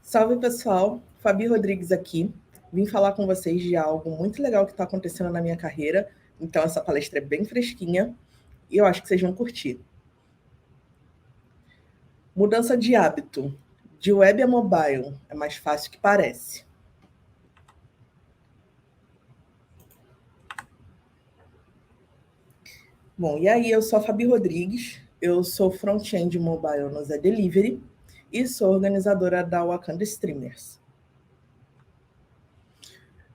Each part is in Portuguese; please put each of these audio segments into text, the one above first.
Salve, pessoal. Fabi Rodrigues aqui. Vim falar com vocês de algo muito legal que está acontecendo na minha carreira. Então, essa palestra é bem fresquinha e eu acho que vocês vão curtir. Mudança de hábito. De web a mobile. É mais fácil que parece. Bom, e aí, eu sou a Fabi Rodrigues. Eu sou front-end mobile no Zé Delivery e sou organizadora da Wakanda Streamers.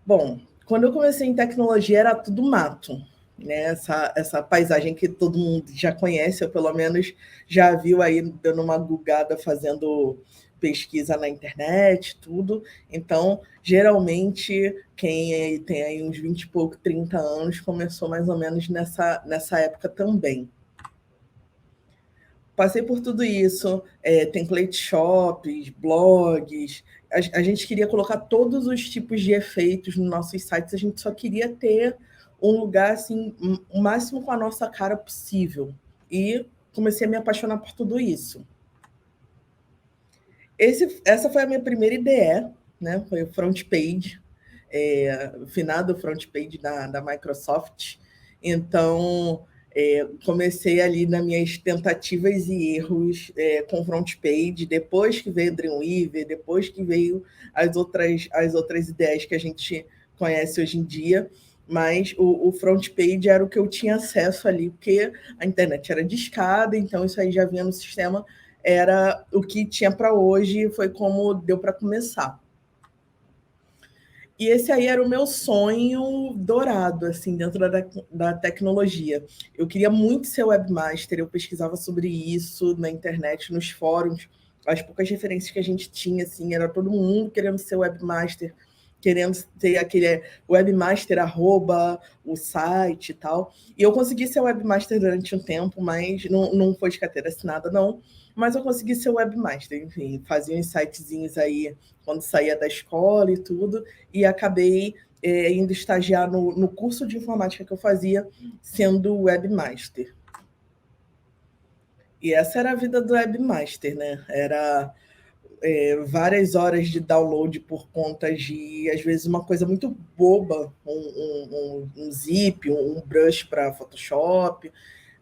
Bom, quando eu comecei em tecnologia era tudo mato, né? Essa paisagem que todo mundo já conhece, ou pelo menos já viu aí dando uma gugada fazendo pesquisa na internet, tudo. Então, geralmente, quem tem aí uns 20 e pouco, 30 anos, começou mais ou menos nessa época também. Passei por tudo isso, template shops, blogs. A gente queria colocar todos os tipos de efeitos nos nossos sites, a gente só queria ter um lugar assim, o máximo com a nossa cara possível. E comecei a me apaixonar por tudo isso. Essa foi a minha primeira IDE, né? Foi o front page, finado front page da Microsoft. Então, comecei ali nas minhas tentativas e erros com front page, depois que veio Dreamweaver, depois que veio as outras ideias que a gente conhece hoje em dia, mas o front page era o que eu tinha acesso ali, porque a internet era discada, então isso aí já vinha no sistema, era o que tinha para hoje, foi como deu para começar. E esse aí era o meu sonho dourado, assim, dentro da tecnologia. Eu queria muito ser webmaster, eu pesquisava sobre isso na internet, nos fóruns. As poucas referências que a gente tinha, assim, era todo mundo querendo ser webmaster, querendo ter aquele webmaster arroba o site e tal. E eu consegui ser webmaster durante um tempo, mas não foi de carteira assinada, não. Mas eu consegui ser webmaster, enfim, fazia uns sitezinhos aí quando saía da escola e tudo, e acabei indo estagiar no curso de informática que eu fazia, sendo webmaster. E essa era a vida do webmaster, né? Era várias horas de download por conta de, às vezes, uma coisa muito boba, um zip, um brush para Photoshop,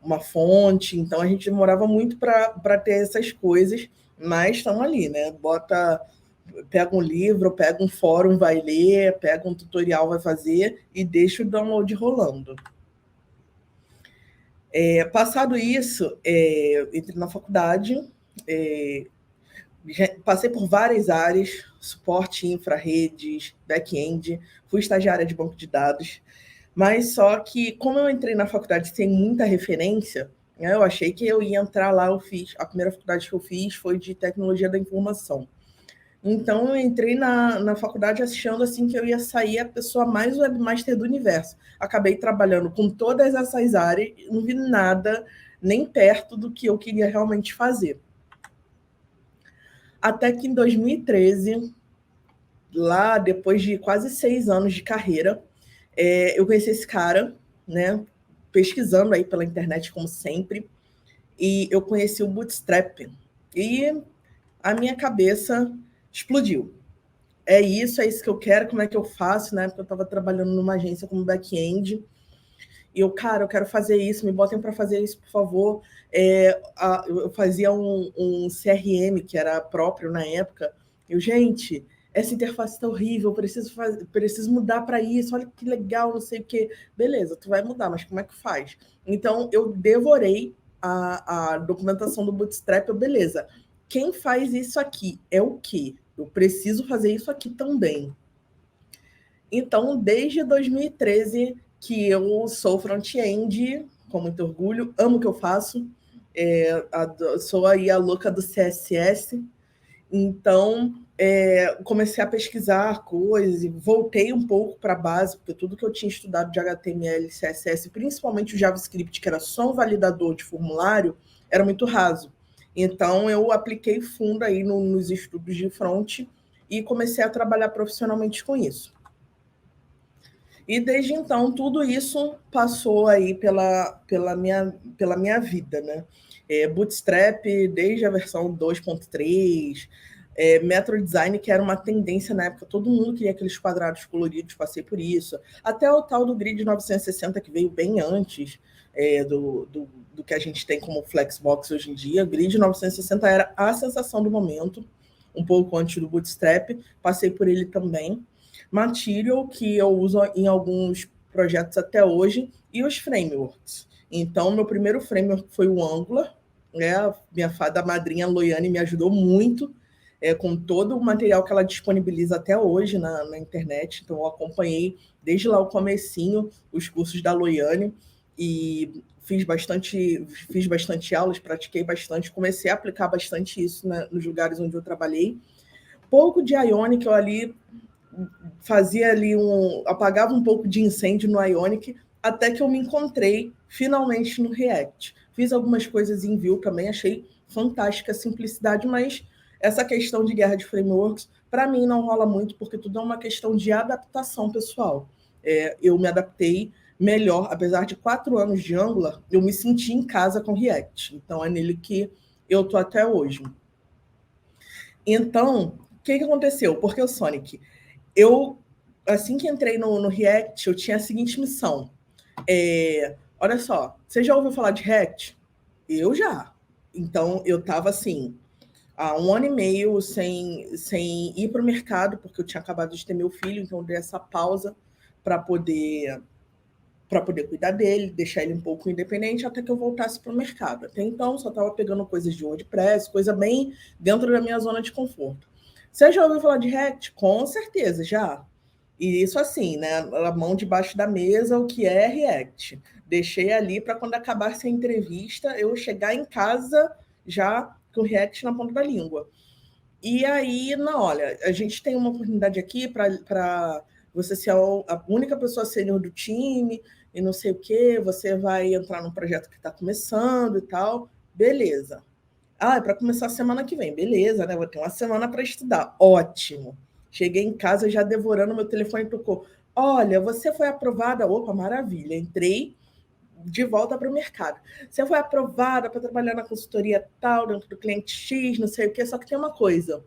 uma fonte. Então, a gente demorava muito para ter essas coisas, mas estão ali, né? Pega um livro, pega um fórum, vai ler, pega um tutorial, vai fazer e deixa o download rolando. Passado isso, entrei na faculdade, passei por várias áreas, suporte, infra, redes, back-end, fui estagiária de banco de dados, mas só que, como eu entrei na faculdade sem muita referência, né, eu achei que eu ia entrar lá, a primeira faculdade que eu fiz foi de tecnologia da informação. Então, eu entrei na faculdade achando assim que eu ia sair a pessoa mais webmaster do universo. Acabei trabalhando com todas essas áreas, não vi nada nem perto do que eu queria realmente fazer. Até que em 2013, lá depois de quase 6 anos de carreira, eu conheci esse cara, né, pesquisando aí pela internet, como sempre, e eu conheci o Bootstrap. E a minha cabeça explodiu. É isso que eu quero, como é que eu faço, né? Porque eu estava trabalhando numa agência como back-end, e eu quero fazer isso, me botem para fazer isso, por favor. Eu fazia um CRM, que era próprio na época, gente, essa interface está horrível, preciso mudar para isso, olha que legal, não sei o quê. Beleza, tu vai mudar, mas como é que faz? Então, eu devorei a documentação do Bootstrap, beleza. Quem faz isso aqui é o quê? Eu preciso fazer isso aqui também. Então, desde 2013 que eu sou front-end, com muito orgulho, amo o que eu faço, sou aí a louca do CSS, então comecei a pesquisar coisas e voltei um pouco para a base, porque tudo que eu tinha estudado de HTML e CSS, principalmente o JavaScript, que era só um validador de formulário, era muito raso. Então, eu apliquei fundo aí nos estudos de front e comecei a trabalhar profissionalmente com isso. E desde então, tudo isso passou aí pela minha vida, né? Bootstrap, desde a versão 2.3, Metro Design, que era uma tendência na época, todo mundo queria aqueles quadrados coloridos, passei por isso. Até o tal do Grid 960, que veio bem antes do que a gente tem como Flexbox hoje em dia. Grid 960 era a sensação do momento, um pouco antes do Bootstrap, passei por ele também. Material, que eu uso em alguns projetos até hoje, e os frameworks. Então, meu primeiro framework foi o Angular, né? Minha fada madrinha Loiane me ajudou muito com todo o material que ela disponibiliza até hoje na internet. Então, eu acompanhei desde lá o comecinho os cursos da Loiane e fiz bastante aulas, pratiquei bastante, comecei a aplicar bastante isso, né, nos lugares onde eu trabalhei. Pouco de Ionic, eu ali fazia ali apagava um pouco de incêndio no Ionic, até que eu me encontrei finalmente no React. Fiz algumas coisas em Vue também, achei fantástica a simplicidade, mas essa questão de guerra de frameworks, para mim, não rola muito, porque tudo é uma questão de adaptação pessoal. Eu me adaptei melhor, apesar de 4 anos de Angular, eu me senti em casa com React. Então, é nele que eu tô até hoje. Então, o que aconteceu? Porque o Sonic, assim que entrei no React, eu tinha a seguinte missão. Olha só, você já ouviu falar de React? Eu já. Então, eu estava assim, há 1 ano e meio sem ir para o mercado, porque eu tinha acabado de ter meu filho, então eu dei essa pausa para poder cuidar dele, deixar ele um pouco independente até que eu voltasse para o mercado. Até então, só estava pegando coisas de WordPress, coisa bem dentro da minha zona de conforto. Você já ouviu falar de React? Com certeza, já. E isso assim, né? A mão debaixo da mesa, o que é React. Deixei ali para quando acabasse a entrevista, eu chegar em casa já com o React na ponta da língua. E aí, não, olha, a gente tem uma oportunidade aqui para você ser a única pessoa sênior do time e não sei o quê, você vai entrar num projeto que está começando e tal. Beleza. É para começar a semana que vem. Beleza, né? Vou ter uma semana para estudar. Ótimo. Cheguei em casa já devorando, meu telefone tocou. Olha, você foi aprovada. Opa, maravilha. Entrei de volta para o mercado. Você foi aprovada para trabalhar na consultoria tal, dentro do cliente X, não sei o quê, só que tem uma coisa.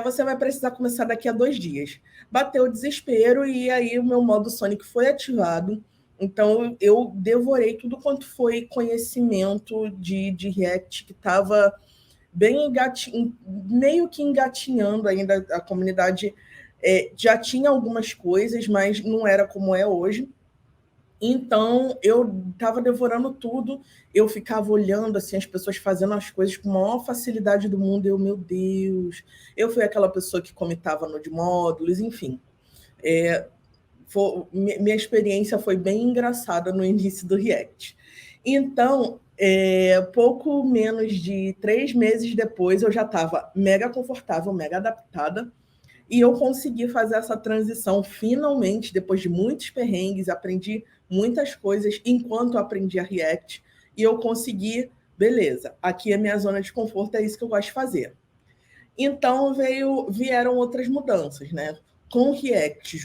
Você vai precisar começar daqui a 2 dias. Bateu o desespero e aí o meu modo Sonic foi ativado. Então, eu devorei tudo quanto foi conhecimento de React, que estava bem meio que engatinhando ainda. A comunidade já tinha algumas coisas, mas não era como é hoje. Então, eu estava devorando tudo, eu ficava olhando assim, as pessoas fazendo as coisas com a maior facilidade do mundo, meu Deus, eu fui aquela pessoa que comitava no de módulos, enfim. Minha experiência foi bem engraçada no início do React. Então, pouco menos de 3 meses depois, eu já estava mega confortável, mega adaptada, e eu consegui fazer essa transição finalmente, depois de muitos perrengues, aprendi muitas coisas enquanto eu aprendi a React, e eu consegui, beleza, aqui é minha zona de conforto, é isso que eu gosto de fazer. Então vieram outras mudanças, né? Com React,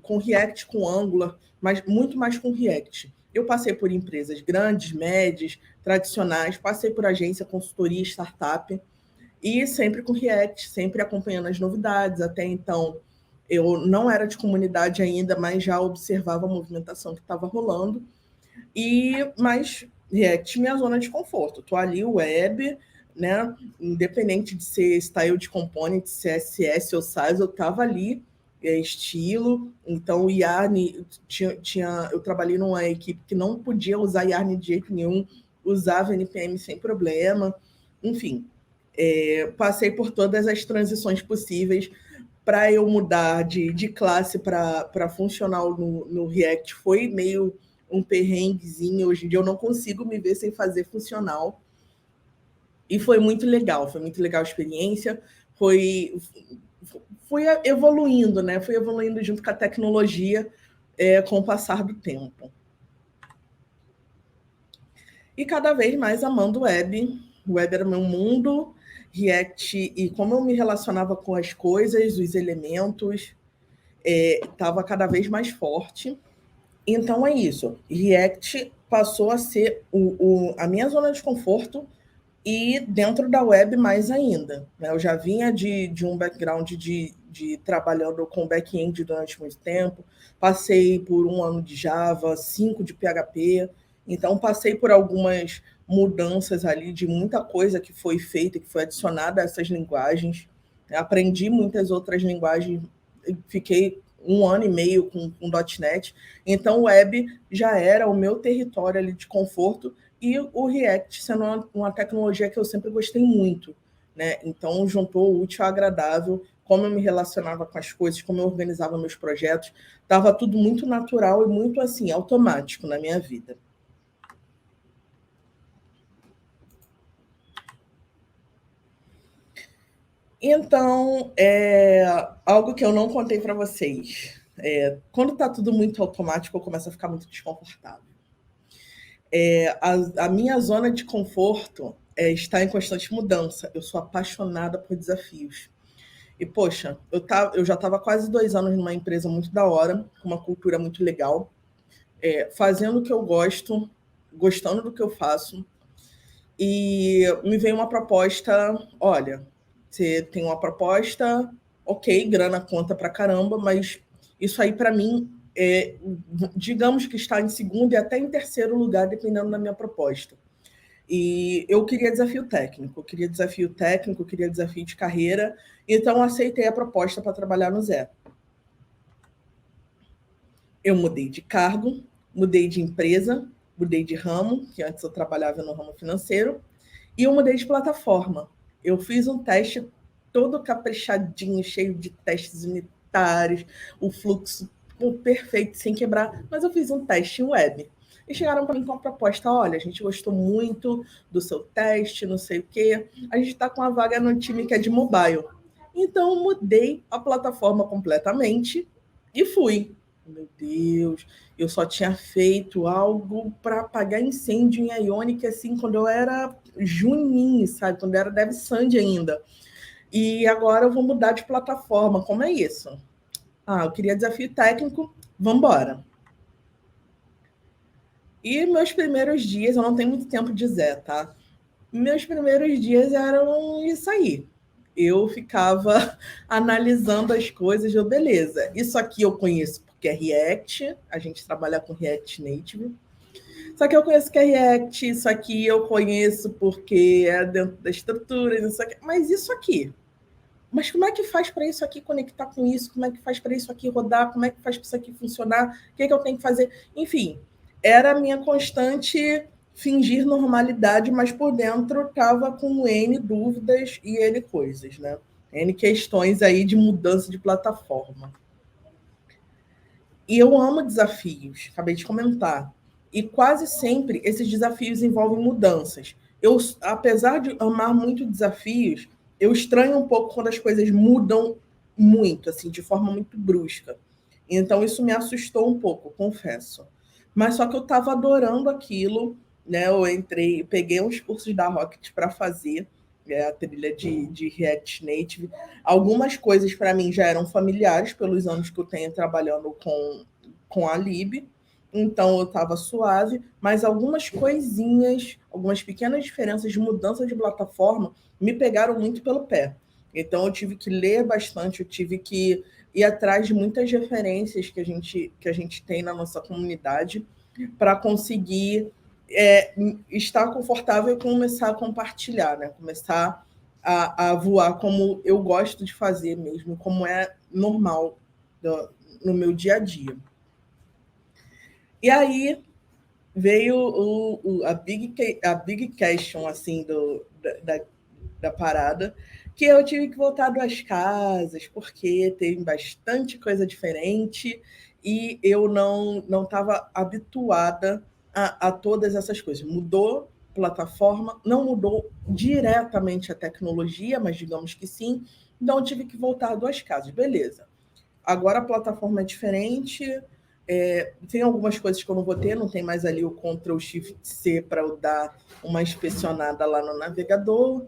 com React, com Angular, mas muito mais com React. Eu passei por empresas grandes, médias, tradicionais, passei por agência, consultoria, startup, e sempre com React, sempre acompanhando as novidades. Até então, eu não era de comunidade ainda, mas já observava a movimentação que estava rolando. Mas React, minha zona de conforto. Estou ali, web, né? Independente de ser style de component, CSS ou size, eu estava ali, estilo. Então, o Yarn, eu trabalhei numa equipe que não podia usar Yarn de jeito nenhum, usava NPM sem problema. Enfim, passei por todas as transições possíveis. Para eu mudar de classe para funcional no React foi meio um perrenguezinho. Hoje em dia eu não consigo me ver sem fazer funcional. E foi muito legal a experiência. Fui evoluindo, né? Fui evoluindo junto com a tecnologia com o passar do tempo. E cada vez mais amando web. Web era meu mundo, React, e como eu me relacionava com as coisas, os elementos, estava cada vez mais forte. Então é isso. React passou a ser a minha zona de conforto e dentro da web mais ainda, né? Eu já vinha de um background de trabalhando com back-end durante muito tempo, passei por 1 ano de Java, 5 de PHP, então passei por algumas mudanças ali de muita coisa que foi feita, que foi adicionada a essas linguagens. Aprendi muitas outras linguagens, fiquei 1 ano e meio com .NET, então o web já era o meu território ali de conforto, e o React sendo uma tecnologia que eu sempre gostei muito, né? Então juntou o útil ao agradável, como eu me relacionava com as coisas, como eu organizava meus projetos, estava tudo muito natural e muito assim automático na minha vida. Então, algo que eu não contei para vocês. Quando está tudo muito automático, eu começo a ficar muito desconfortável. A minha zona de conforto está em constante mudança. Eu sou apaixonada por desafios. E, poxa, eu já estava quase 2 anos numa empresa muito da hora, com uma cultura muito legal, fazendo o que eu gosto, gostando do que eu faço, e me veio uma proposta, olha, você tem uma proposta, ok, grana conta pra caramba, mas isso aí para mim digamos que está em segundo e até em terceiro lugar, dependendo da minha proposta. E eu queria queria desafio de carreira, então aceitei a proposta para trabalhar no Zé. Eu mudei de cargo, mudei de empresa, mudei de ramo, que antes eu trabalhava no ramo financeiro, e eu mudei de plataforma. Eu fiz um teste todo caprichadinho, cheio de testes unitários, o fluxo perfeito, sem quebrar, mas eu fiz um teste web. E chegaram para mim com a proposta: olha, a gente gostou muito do seu teste, não sei o quê, a gente está com uma vaga no time que é de mobile. Então, eu mudei a plataforma completamente e fui. Meu Deus, eu só tinha feito algo para apagar incêndio em Ionic, assim, quando eu era juninho, sabe? Quando eu era Dev Sandy ainda. E agora eu vou mudar de plataforma. Como é isso? Eu queria desafio técnico, vamos embora. E meus primeiros dias, eu não tenho muito tempo de dizer, tá? Meus primeiros dias eram isso aí. Eu ficava analisando as coisas, beleza, isso aqui eu conheço porque é React, a gente trabalha com React Native. Isso aqui eu conheço que é React, isso aqui eu conheço porque é dentro da estrutura, mas isso aqui. Mas como é que faz para isso aqui conectar com isso? Como é que faz para isso aqui rodar? Como é que faz para isso aqui funcionar? O que é que eu tenho que fazer? Enfim, era a minha constante fingir normalidade, mas por dentro estava com N dúvidas e N coisas, né? N questões aí de mudança de plataforma. E eu amo desafios, acabei de comentar. E quase sempre esses desafios envolvem mudanças. Eu, apesar de amar muito desafios, eu estranho um pouco quando as coisas mudam muito, assim, de forma muito brusca. Então isso me assustou um pouco, confesso. Mas só que eu estava adorando aquilo, né? Eu entrei, peguei uns cursos da Rocket para fazer a trilha de React Native. Algumas coisas para mim já eram familiares pelos anos que eu tenho trabalhando com a Lib, então eu estava suave, mas algumas coisinhas, algumas pequenas diferenças de mudança de plataforma me pegaram muito pelo pé. Então eu tive que ler bastante, eu tive que ir atrás de muitas referências que a gente tem na nossa comunidade para conseguir estar confortável e começar a compartilhar, né? Começar a voar como eu gosto de fazer mesmo, como é normal no meu dia a dia. E aí veio a big question assim, da parada, que eu tive que voltar 2 casas, porque tem bastante coisa diferente e eu não estava habituada a todas essas coisas. Mudou plataforma, não mudou diretamente a tecnologia, mas digamos que sim. Então, eu tive que voltar 2 casas. Beleza. Agora a plataforma é diferente, tem algumas coisas que eu não vou ter, não tem mais ali o Ctrl+Shift+C para eu dar uma inspecionada lá no navegador.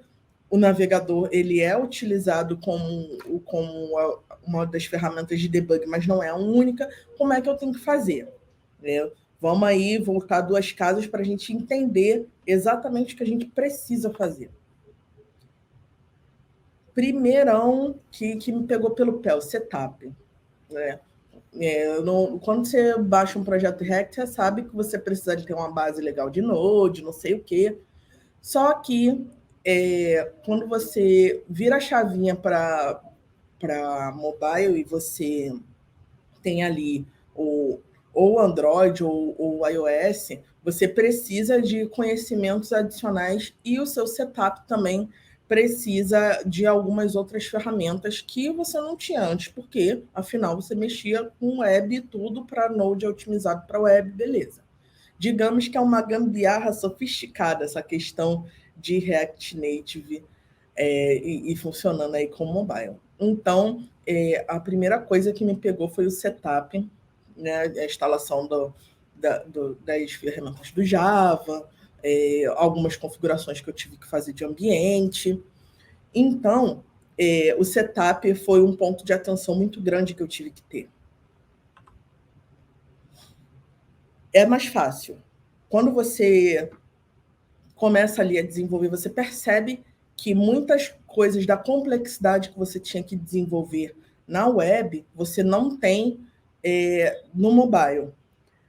O navegador ele é utilizado como uma das ferramentas de debug, mas não é a única. Como é que eu tenho que fazer? Vamos aí voltar 2 casas para a gente entender exatamente o que a gente precisa fazer. Primeirão que me pegou pelo pé, o setup. Né? Quando você baixa um projeto React, você sabe que você precisa de ter uma base legal de Node, não sei o quê. Só que quando você vira a chavinha para mobile e você tem ali ou Android ou iOS, você precisa de conhecimentos adicionais e o seu setup também precisa de algumas outras ferramentas que você não tinha antes, porque, afinal, você mexia com web e tudo para Node otimizado para web, beleza. Digamos que é uma gambiarra sofisticada essa questão de React Native e funcionando aí com mobile. Então, a primeira coisa que me pegou foi o setup, né, a instalação das ferramentas do Java, algumas configurações que eu tive que fazer de ambiente. Então, o setup foi um ponto de atenção muito grande que eu tive que ter. É mais fácil. Quando você começa ali a desenvolver, você percebe que muitas coisas da complexidade que você tinha que desenvolver na web, você não tem no mobile.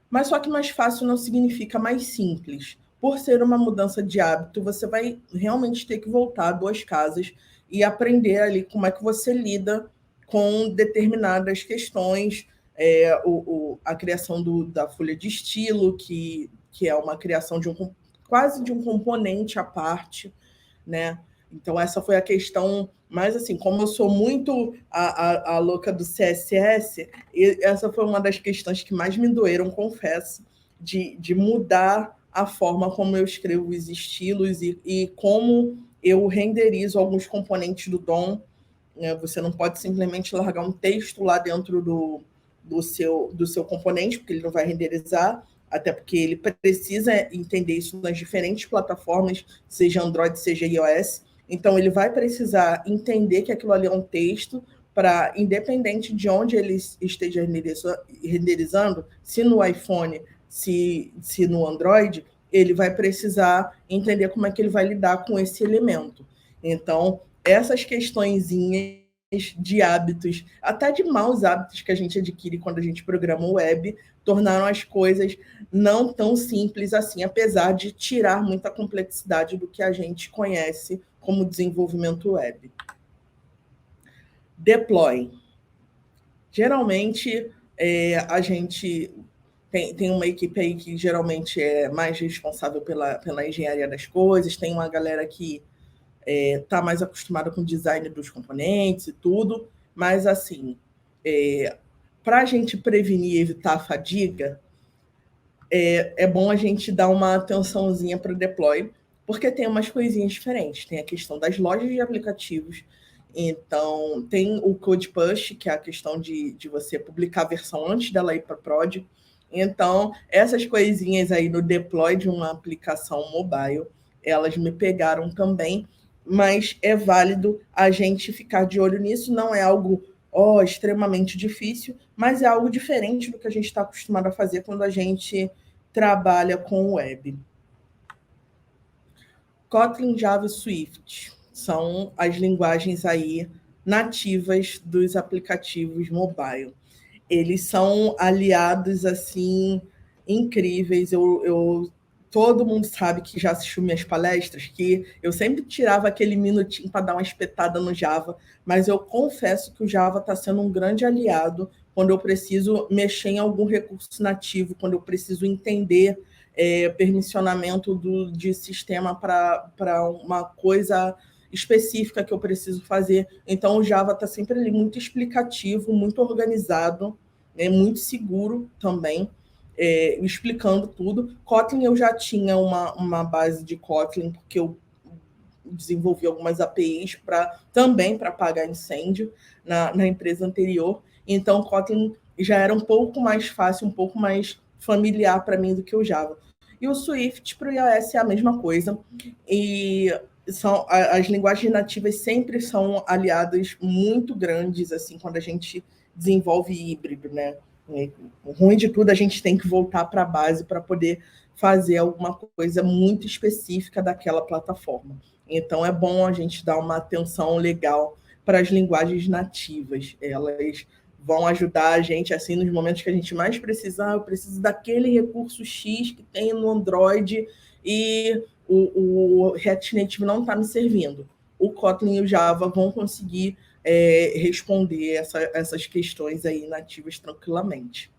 Mas só que mais fácil não significa mais simples. Por ser uma mudança de hábito, você vai realmente ter que voltar 2 casas e aprender ali como é que você lida com determinadas questões, a criação da folha de estilo, que é uma criação quase de um componente à parte, né? Então, essa foi a questão, mas assim, como eu sou muito a louca do CSS, essa foi uma das questões que mais me doeram, confesso, de mudar a forma como eu escrevo os estilos e como eu renderizo alguns componentes do DOM. Né? Você não pode simplesmente largar um texto lá dentro do seu componente, porque ele não vai renderizar, até porque ele precisa entender isso nas diferentes plataformas, seja Android, seja iOS. Então, ele vai precisar entender que aquilo ali é um texto para, independente de onde ele esteja renderizando, se no iPhone, se no Android, ele vai precisar entender como é que ele vai lidar com esse elemento. Então, essas questõezinhas de hábitos, até de maus hábitos que a gente adquire quando a gente programa web, tornaram as coisas não tão simples assim, apesar de tirar muita complexidade do que a gente conhece como desenvolvimento web. Deploy. Geralmente, a gente tem uma equipe aí que geralmente é mais responsável pela engenharia das coisas, tem uma galera que está mais acostumada com o design dos componentes e tudo, mas assim, para a gente prevenir e evitar a fadiga, é bom a gente dar uma atençãozinha para o deploy, porque tem umas coisinhas diferentes. Tem a questão das lojas de aplicativos, então tem o code push, que é a questão de você publicar a versão antes dela ir para prod. Então, essas coisinhas aí no deploy de uma aplicação mobile, elas me pegaram também, mas é válido a gente ficar de olho nisso, não é algo extremamente difícil, mas é algo diferente do que a gente está acostumado a fazer quando a gente trabalha com web. Kotlin, Java e Swift são as linguagens aí nativas dos aplicativos mobile. Eles são aliados assim incríveis. Todo mundo sabe que já assistiu minhas palestras, que eu sempre tirava aquele minutinho para dar uma espetada no Java, mas eu confesso que o Java está sendo um grande aliado quando eu preciso mexer em algum recurso nativo, quando eu preciso entender permissionamento de sistema para uma coisa específica que eu preciso fazer. Então, o Java está sempre ali muito explicativo, muito organizado, muito seguro também, explicando tudo. Kotlin, eu já tinha uma base de Kotlin, porque eu desenvolvi algumas APIs também para apagar incêndio na empresa anterior. Então, Kotlin já era um pouco mais fácil, um pouco mais familiar para mim do que o Java. E o Swift para o iOS é a mesma coisa. E as linguagens nativas sempre são aliadas muito grandes assim quando a gente desenvolve híbrido, né? O ruim de tudo, a gente tem que voltar para a base para poder fazer alguma coisa muito específica daquela plataforma. Então, é bom a gente dar uma atenção legal para as linguagens nativas. Elas vão ajudar a gente, assim, nos momentos que a gente mais precisa. Eu preciso daquele recurso X que tem no Android e o React Native não está me servindo. O Kotlin e o Java vão conseguir responder essas questões aí nativas tranquilamente.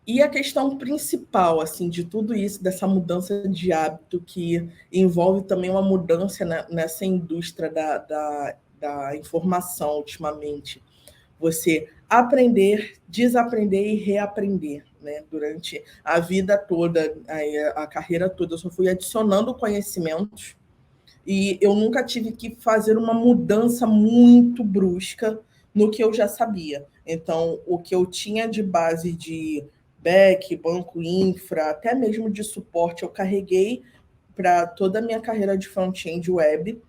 E a questão principal, assim, de tudo isso, dessa mudança de hábito, que envolve também uma mudança nessa indústria da informação ultimamente. Você aprender, desaprender e reaprender, né? Durante a vida toda, a carreira toda, eu só fui adicionando conhecimentos e eu nunca tive que fazer uma mudança muito brusca no que eu já sabia. Então, o que eu tinha de base de back, banco infra, até mesmo de suporte, eu carreguei para toda a minha carreira de front-end web.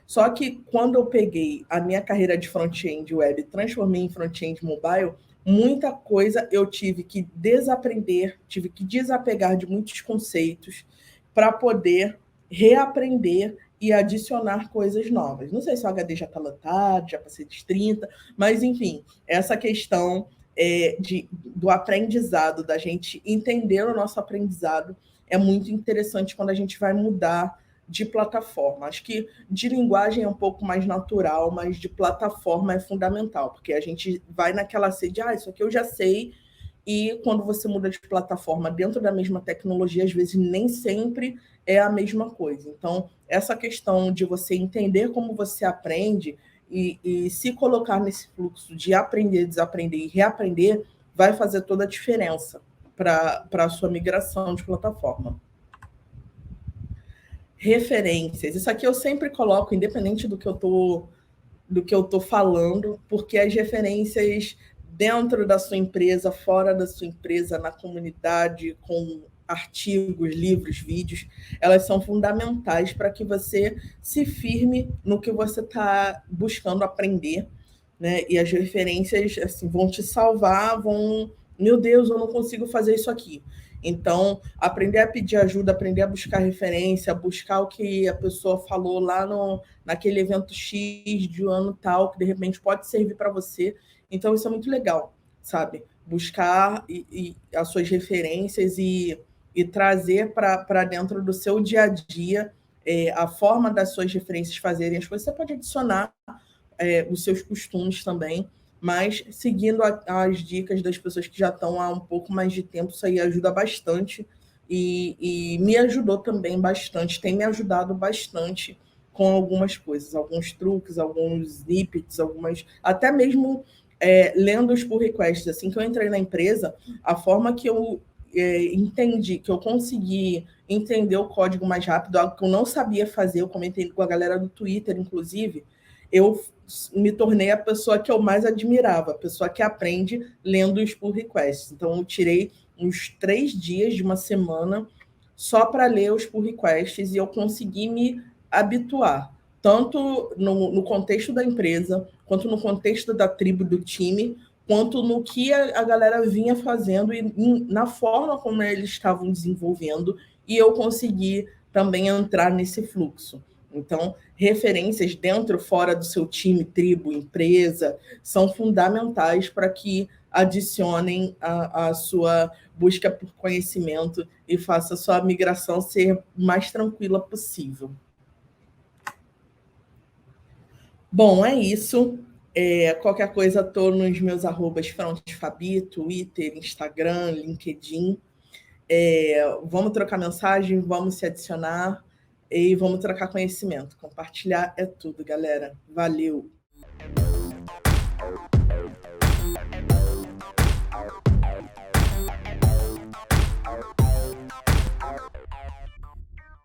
Só que quando eu peguei a minha carreira de front-end web e transformei em front-end mobile, muita coisa eu tive que desaprender, tive que desapegar de muitos conceitos para poder reaprender e adicionar coisas novas. Não sei se o HD já está lotado, já passei dos 30, mas, enfim, essa questão do aprendizado, da gente entender o nosso aprendizado, é muito interessante quando a gente vai mudar de plataforma. Acho que de linguagem é um pouco mais natural, mas de plataforma é fundamental, porque a gente vai naquela sede, isso aqui eu já sei, e quando você muda de plataforma dentro da mesma tecnologia, às vezes nem sempre é a mesma coisa. Então, essa questão de você entender como você aprende e se colocar nesse fluxo de aprender, desaprender e reaprender vai fazer toda a diferença para a sua migração de plataforma. Referências. Isso aqui eu sempre coloco, independente do que eu tô falando, porque as referências dentro da sua empresa, fora da sua empresa, na comunidade, com artigos, livros, vídeos, elas são fundamentais para que você se firme no que você está buscando aprender, né? E as referências assim, vão te salvar, meu Deus, eu não consigo fazer isso aqui. Então, aprender a pedir ajuda, aprender a buscar referência, buscar o que a pessoa falou lá naquele evento X de um ano tal, que de repente pode servir para você. Então, isso é muito legal, sabe? Buscar as suas referências e trazer para dentro do seu dia a dia a forma das suas referências fazerem as coisas. Você pode adicionar os seus costumes também, mas seguindo as dicas das pessoas que já estão há um pouco mais de tempo, isso aí ajuda bastante e me ajudou também bastante, tem me ajudado bastante com algumas coisas, alguns truques, alguns snippets, até mesmo lendo os pull requests. Assim que eu entrei na empresa, a forma que eu entendi, que eu consegui entender o código mais rápido, algo que eu não sabia fazer, eu comentei com a galera do Twitter, inclusive, eu me tornei a pessoa que eu mais admirava, a pessoa que aprende lendo os pull requests. Então, eu tirei uns 3 dias de uma semana só para ler os pull requests e eu consegui me habituar, tanto no contexto da empresa, quanto no contexto da tribo, do time, quanto no que a galera vinha fazendo e na forma como eles estavam desenvolvendo, e eu consegui também entrar nesse fluxo. Então, referências dentro, fora do seu time, tribo, empresa, são fundamentais para que adicionem a sua busca por conhecimento e faça a sua migração ser mais tranquila possível. Bom, é isso. Qualquer coisa, estou nos meus arrobas frontfabi, Twitter, Instagram, LinkedIn. Vamos trocar mensagem, vamos se adicionar e vamos trocar conhecimento. Compartilhar é tudo, galera. Valeu!